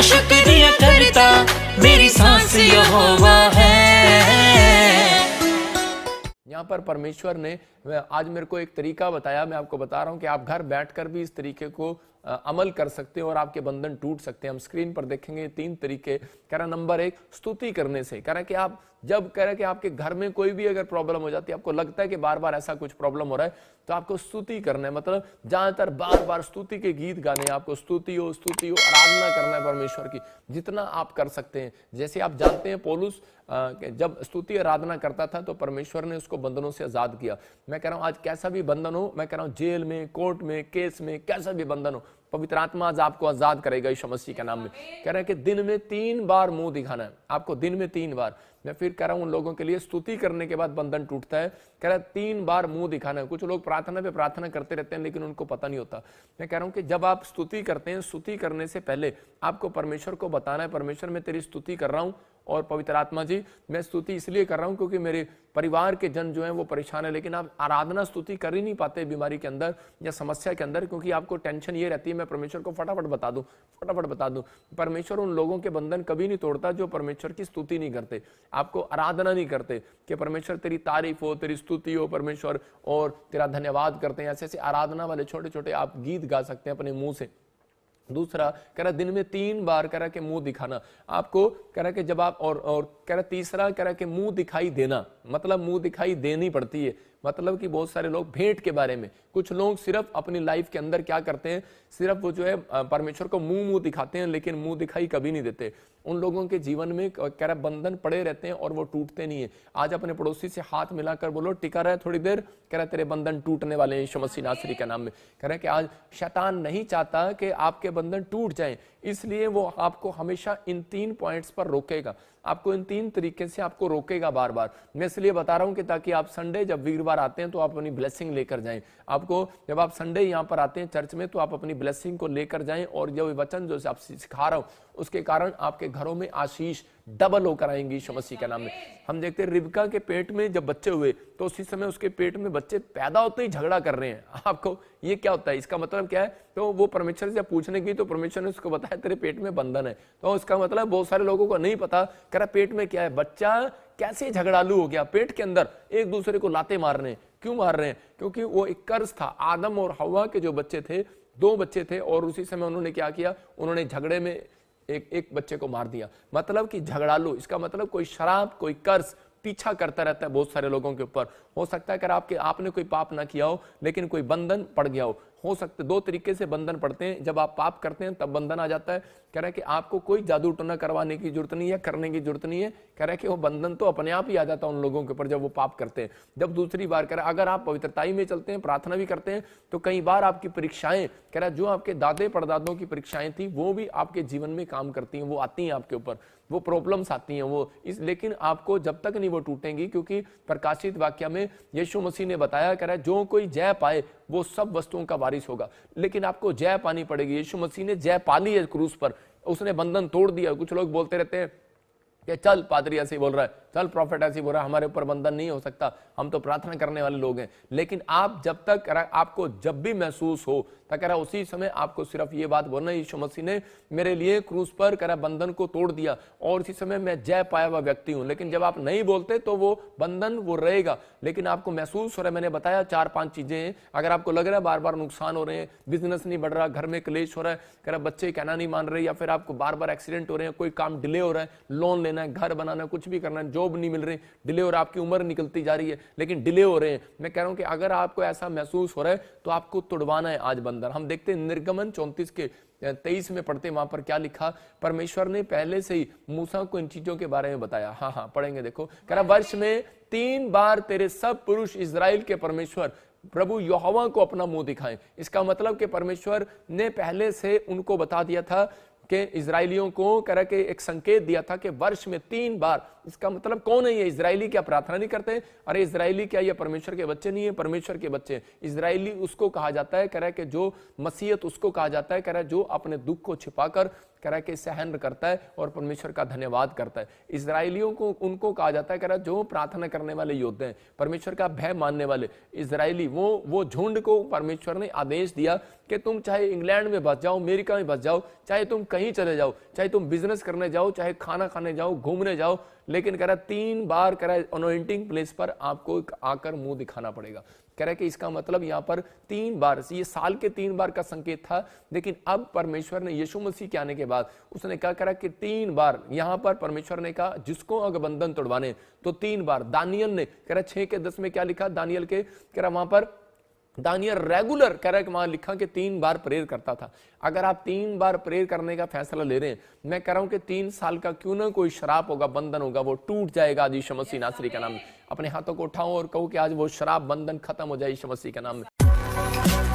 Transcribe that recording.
शुक्रिया करता, मेरी सांस यहोवा है। यहाँ पर परमेश्वर ने आज मेरे को एक तरीका बताया, मैं आपको बता रहा हूँ कि आप घर बैठकर भी इस तरीके को अमल कर सकते हैं और आपके बंधन टूट सकते हैं। हम स्क्रीन पर देखेंगे 3 तरीके। कह रहा नंबर 1, स्तुति करने से। कह रहा कि आप जब कह रहे कि आपके घर में कोई भी अगर प्रॉब्लम हो जाती है, आपको लगता है कि बार बार ऐसा कुछ प्रॉब्लम हो रहा है, तो आपको स्तुति करना है। मतलब ज्यादातर बार बार स्तुति के गीत गाने, आपको स्तुति हो आराधना करना है परमेश्वर की, जितना आप कर सकते हैं। जैसे आप जानते हैं पौलुस जब स्तुति आराधना करता था तो परमेश्वर ने उसको बंधनों से आजाद किया। मैं कह रहा हूं आज कैसा भी बंधन हो, मैं कह रहा हूं जेल में, कोर्ट में, केस में, कैसा भी बंधन हो, पवित्र आत्मा आज आपको आजाद करेगा यीशु मसीह के नाम में। कह रहा है कि दिन में 3 बार मुंह दिखाना है आपको, दिन में 3 बार। मैं फिर कह रहा हूं उन लोगों के लिए स्तुति करने के बाद बंधन टूटता है। कह रहा है 3 बार मुंह दिखाना है। कुछ लोग प्रार्थना पे प्रार्थना करते रहते हैं लेकिन उनको पता नहीं होता। मैं कह रहा हूं कि जब आप स्तुति करते हैं, स्तुति करने से पहले आपको परमेश्वर को बताना है, परमेश्वर मैं तेरी स्तुति कर रहा हूं और पवित्र आत्मा जी मैं स्तुति इसलिए कर रहा हूं क्योंकि मेरे परिवार के जन जो हैं वो परेशान है, लेकिन आप आराधना स्तुति कर ही नहीं पाते बीमारी के अंदर या समस्या के अंदर, क्योंकि आपको टेंशन ये रहती है मैं परमेश्वर को फटाफट बता दूं। परमेश्वर उन लोगों के बंधन कभी नहीं तोड़ता जो परमेश्वर की स्तुति नहीं करते, आपको आराधना नहीं करते कि परमेश्वर तेरी तारीफ हो, तेरी स्तुति हो परमेश्वर, और तेरा धन्यवाद करते हैं। ऐसे ऐसे आराधना वाले छोटे छोटे आप गीत गा सकते हैं अपने मुंह से। दूसरा कह रहा दिन में 3 बार कह रहा कि मुंह दिखाना आपको, कह रहा कि जब आप और कह रहा तीसरा कह रहा कि मुंह दिखाई देना, मतलब मुंह दिखाई देनी पड़ती है। मतलब कि बहुत सारे लोग भेंट के बारे में, कुछ लोग सिर्फ अपनी लाइफ के अंदर क्या करते हैं, सिर्फ वो जो है परमेश्वर को मुंह दिखाते हैं लेकिन मुंह दिखाई कभी नहीं देते। उन लोगों के जीवन में कह रहा बंधन पड़े रहते हैं और वो टूटते नहीं है। आज अपने पड़ोसी से हाथ मिलाकर बोलो टिका रहे थोड़ी देर, कह रहा तेरे बंधन टूटने वाले हैं यीशु मसीह नासरी के नाम में। कह रहा है कि आज शैतान नहीं चाहता कि आपके बंधन टूट जाएं, इसलिए वो आपको हमेशा इन 3 पॉइंट्स पर रोकेगा, आपको इन 3 तरीके से आपको रोकेगा बार बार। मैं इसलिए बता रहा हूं कि ताकि आप संडे जब वीरवार आते हैं तो आप अपनी ब्लेसिंग लेकर जाएं। आपको जब आप संडे यहां पर आते हैं चर्च में तो आप अपनी ब्लेसिंग को लेकर जाएं, और जो वचन जो आप सिखा रहा हूं उसके कारण आपके घरों में आशीष डबल होकर आएंगी यीशु मसीह के नाम में। हम देखते हैं रिबका के पेट में जब बच्चे हुए तो उसी समय उसके पेट में बच्चे पैदा होते ही झगड़ा कर रहे हैं। आपको ये क्या होता है, इसका मतलब क्या है? तो वो परमेश्वर से पूछने की तो परमेश्वर ने उसको बताया तेरे पेट में बंधन है। तो इसका मतलब बहुत सारे लोगों को नहीं पता, कह रहा पेट में क्या है, बच्चा कैसे झगड़ालू हो गया, पेट के अंदर एक दूसरे को लाते मार रहे हैं। क्यों मार रहे हैं? क्योंकि वो एक कर्ज था। आदम और हव्वा के जो बच्चे थे, 2 बच्चे थे, और उसी समय उन्होंने क्या किया, उन्होंने झगड़े में एक बच्चे को मार दिया। मतलब कि झगड़ालू, इसका मतलब कोई शराब, कोई कर्ज पीछा करता रहता है बहुत सारे लोगों के ऊपर। हो सकता है कि आपने कोई पाप ना किया हो लेकिन कोई बंधन पड़ गया हो सकता है। 2 तरीके से बंधन पड़ते हैं, जब आप पाप करते हैं तब बंधन आ जाता है। कह रहा है कि आपको कोई जादू टोना करवाने की जरूरत नहीं है, करने की जरूरत नहीं है। कह रहा है कि वो बंधन तो अपने आप ही आ जाता है उन लोगों के ऊपर जब वो पाप करते हैं। जब दूसरी बार कह रहा है अगर आप पवित्रताई में चलते हैं, प्रार्थना भी करते हैं, तो कई बार आपकी परीक्षाएं, कह रहा है जो आपके दादे परदादों की परीक्षाएं थी वो भी आपके जीवन में काम करती हैं, वो आती हैं आपके ऊपर, वो प्रॉब्लम्स आती हैं वो लेकिन आपको जब तक नहीं वो टूटेंगी, क्योंकि प्रकाशित वाक्य में यीशु मसीह ने बताया, कह रहा है जो कोई जय पाए वो सब वस्तुओं का वारिस होगा। लेकिन आपको जय पानी पड़ेगी। यीशु मसीह ने जय पाली है क्रूस पर, उसने बंधन तोड़ दिया। कुछ लोग बोलते रहते हैं कि चल पादरी ऐसे बोल रहा है, चल प्रॉफिट ऐसे बोल रहा है, हमारे ऊपर बंधन नहीं हो सकता, हम तो प्रार्थना करने वाले लोग हैं। लेकिन आप जब तक आपको जब भी महसूस हो कह रहा उसी समय आपको सिर्फ ये बात बोलना, यीशु मसीह ने मेरे लिए क्रूस पर कह रहा बंधन को तोड़ दिया और इसी समय मैं जय पाया हुआ व्यक्ति हूं। लेकिन जब आप नहीं बोलते तो वो बंधन वो रहेगा। लेकिन आपको महसूस हो रहा है, मैंने बताया 4-5 चीजें हैं। अगर आपको लग रहा है बार बार नुकसान हो रहे हैं, बिजनेस नहीं बढ़ रहा, घर में क्लेश हो रहा है, कह रहा बच्चे कहना नहीं मान रहे, या फिर आपको बार बार एक्सीडेंट हो रहे हैं, कोई काम डिले हो रहा है, लोन लेना है, घर बनाना है, कुछ भी करना है, जॉब नहीं मिल रही, डिले हो रहा है, आपकी उम्र निकलती जा रही है लेकिन डिले हो रहे हैं, मैं कह रहा हूं कि अगर आपको ऐसा महसूस हो रहा है तो आपको तुड़वाना है आज बंधन। हम देखते हैं निर्गमन 34 के 23 में पढ़ते, वहां पर क्या लिखा, परमेश्वर ने पहले से ही मूसा को इन चीजों के बारे में बताया। हाँ पढ़ेंगे, देखो कह रहा वर्ष में 3 बार तेरे सब पुरुष इजराइल के परमेश्वर प्रभु यहोवा को अपना मुंह दिखाएं। इसका मतलब कि परमेश्वर ने पहले से उनको बता दिया था कि इजराइलियों को कह रहा कि एक संकेत दिया था कि वर्ष में 3 बार। इसका मतलब कौन है ये इजराइली? क्या प्रार्थना नहीं करते? अरे इजराइली क्या ये परमेश्वर के बच्चे नहीं है? परमेश्वर के बच्चे। इजराइली उसको कहा जाता है, कह रहा है कि जो मसीहत उसको कहा जाता है, कह रहा है जो अपने दुख को छिपाकर कह रहा है कि सहन करता है और परमेश्वर का धन्यवाद करता है। इजराइलियों को उनको कहा जाता है, कह रहा है जो प्रार्थना करने वाले योद्धा हैं, परमेश्वर का भय मानने वाले इजराइली, वो झुंड को परमेश्वर ने आदेश दिया कि तुम चाहे इंग्लैंड में बस जाओ, अमेरिका में बस जाओ, चाहे तुम कहीं चले जाओ, चाहे तुम बिजनेस करने जाओ, चाहे खाना खाने जाओ, घूमने जाओ, लेकिन कह रहा है 3 बार कह रहा है अनॉइंटिंग प्लेस पर आपको आकर मुंह दिखाना पड़ेगा। कह रहा है कि इसका मतलब यहाँ पर 3 बार, ये साल के 3 बार का संकेत था, लेकिन अब परमेश्वर ने यीशु मसीह के आने के बाद उसने क्या करा कि 3 बार यहाँ पर परमेश्वर ने कहा जिसको अगर बंधन तोड़वाने तो 3 बार। दानियल ने कह रहा 6 के 10 में क्या लिखा दानियल के, कह रहा वहां पर दानियल रेगुलर कह रहा है कि वहां लिखा कि 3 बार प्रेयर करता था। अगर आप 3 बार प्रेयर करने का फैसला ले रहे हैं, मैं कह रहा हूं कि 3 साल का क्यों ना कोई श्राप होगा, बंधन होगा, वो टूट जाएगा आज यीशु मसीह नासरी का नाम में। अपने हाथों को उठाओ और कहो कि आज वो श्राप बंधन खत्म हो जाए यीशु मसीह के नाम में।